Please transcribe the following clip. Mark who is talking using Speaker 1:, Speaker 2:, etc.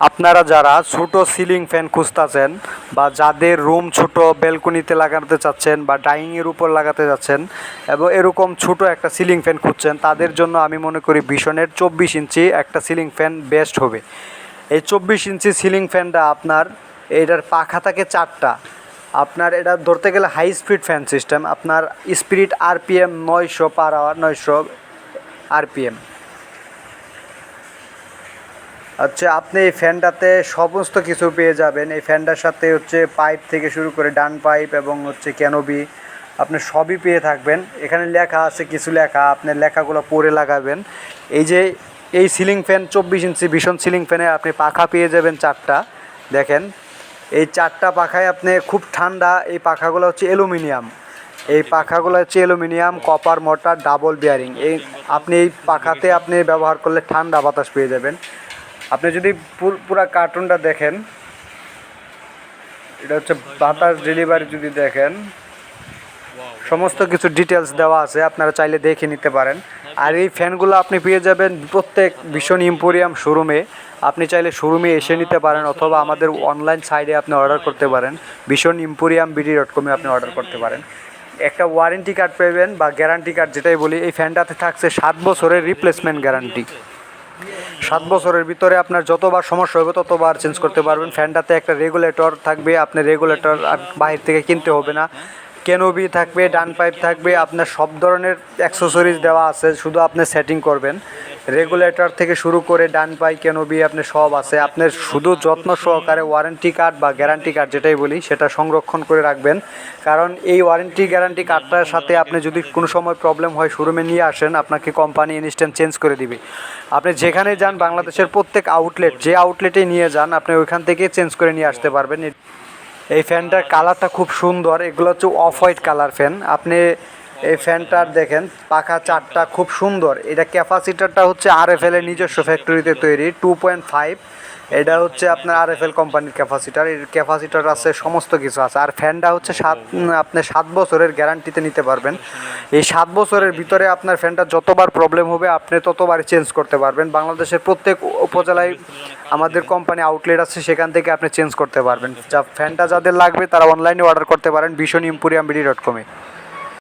Speaker 1: আপনারা যারা ছোট সিলিং ফ্যান খুঁজতেছেন বা যাদের রুম ছোট ব্যালকনিতে লাগাতে চাচ্ছেন বা ডাইনিংয়ের উপর লাগাতে যাচ্ছেন এবং এরকম ছোট একটা সিলিং ফ্যান খুঁজছেন, তাদের জন্য আমি মনে করি ভিশনের 24 ইঞ্চি একটা সিলিং ফ্যান বেস্ট হবে। এই 24 ইঞ্চি সিলিং ফ্যানটা আপনার এটার পাখা থাকে 4টা। আপনার এটা ধরতে গেলে হাই স্পিড ফ্যান সিস্টেম, আপনার speed RPM 900 per hour, 900 RPM. আচ্ছা, আপনি এই ফ্যানটাতে সমস্ত কিছু পেয়ে যাবেন। এই ফ্যানটার সাথে হচ্ছে পাইপ থেকে শুরু করে ডান পাইপ এবং হচ্ছে ক্যানোপি আপনি সবই পেয়ে থাকবেন। এখানে লেখা আছে, কিছু লেখা, আপনার লেখাগুলো পড়ে লাগাবেন। এই যে এই সিলিং ফ্যান 24 ইঞ্চি ভিশন সিলিং ফ্যানে আপনি পাখা পেয়ে যাবেন 4টা। দেখেন এই 4টা পাখায় আপনি খুব ঠান্ডা। এই পাখাগুলো হচ্ছে অ্যালুমিনিয়াম, এই পাখাগুলো হচ্ছে aluminium, copper motor, double bearing. এই আপনি এই পাখাতে আপনি ব্যবহার করলে ঠান্ডা বাতাস পেয়ে যাবেন। আপনি যদি পুরা কার্টুনটা দেখেন, এটা হচ্ছে বাতাস ডেলিভারি, যদি দেখেন সমস্ত কিছু ডিটেলস দেওয়া আছে, আপনারা চাইলে দেখে নিতে পারেন। আর এই ফ্যানগুলো আপনি পেয়ে যাবেন প্রত্যেক ভিশন এম্পোরিয়াম শোরুমে। আপনি চাইলে শোরুমে এসে নিতে পারেন অথবা আমাদের অনলাইন সাইটে আপনি অর্ডার করতে পারেন, ভিশন এম্পোরিয়াম বিডি.com আপনি অর্ডার করতে পারেন। একটা ওয়ারেন্টি কার্ড পাবেন বা গ্যারান্টি কার্ড যেটাই বলি। এই ফ্যানটাতে থাকছে 7 বছরের রিপ্লেসমেন্ট গ্যারান্টি। 7 বছরের ভিতরে আপনার যতবার সমস্যা হবে ততবার চেঞ্জ করতে পারবেন। ফ্যানটাতে একটা রেগুলেটর থাকবে, আপনি রেগুলেটর আর বাইরে থেকে কিনতে হবে না। ক্যানোপি থাকবে, ডান পাইপ থাকবে, আপনার সব ধরনের অ্যাক্সেসরিজ দেওয়া আছে, শুধু আপনি সেটিং করবেন। রেগুলেটর থেকে শুরু করে ডান পাইপ, ক্যানোপি আপনি সব আছে। আপনার শুধু যত্ন সহকারে ওয়ারেন্টি কার্ড বা গ্যারান্টি কার্ড যেটাই বলি সেটা সংরক্ষণ করে রাখবেন। কারণ এই ওয়ারেন্টি গ্যারান্টি কার্ডটার সাথে আপনি যদি কোনো সময় প্রবলেম হয় শোরুমে নিয়ে আসেন, আপনাকে কোম্পানি ইনস্ট্যান্ট চেঞ্জ করে দিবে। আপনি যেখানে যান, বাংলাদেশের প্রত্যেক আউটলেট, যে আউটলেটে নিয়ে যান আপনি ওইখান থেকে চেঞ্জ করে নিয়ে আসতে পারবেন। এই ফ্যানটার কালারটা খুব সুন্দর, এগুলো হচ্ছে অফ হোয়াইট কালার ফ্যান। আপনি এই ফ্যানটার দেখেন পাখা 4টা খুব সুন্দর। এটা ক্যাপাসিটারটা হচ্ছে আরএফএল এর নিজস্ব ফ্যাক্টরিতে তৈরি, 2.5। এটা হচ্ছে আপনার আরএফএল কোম্পানির ক্যাপাসিটার। এর ক্যাপাসিটার আছে, সমস্ত কিছু আছে। আর ফ্যানটা হচ্ছে আপনি 7 বছরের গ্যারান্টিতে নিতে পারবেন। এই 7 বছরের ভিতরে আপনার ফ্যানটা যতবার প্রবলেম হবে আপনি ততবারই চেঞ্জ করতে পারবেন। বাংলাদেশের প্রত্যেক উপজেলায় আমাদের কোম্পানি আউটলেট আছে, সেখান থেকে আপনি চেঞ্জ করতে পারবেন। ফ্যানটা যাদের লাগবে তারা অনলাইনে অর্ডার করতে পারেন ভিশন এম্পোরিয়াম বিডি.com-এ।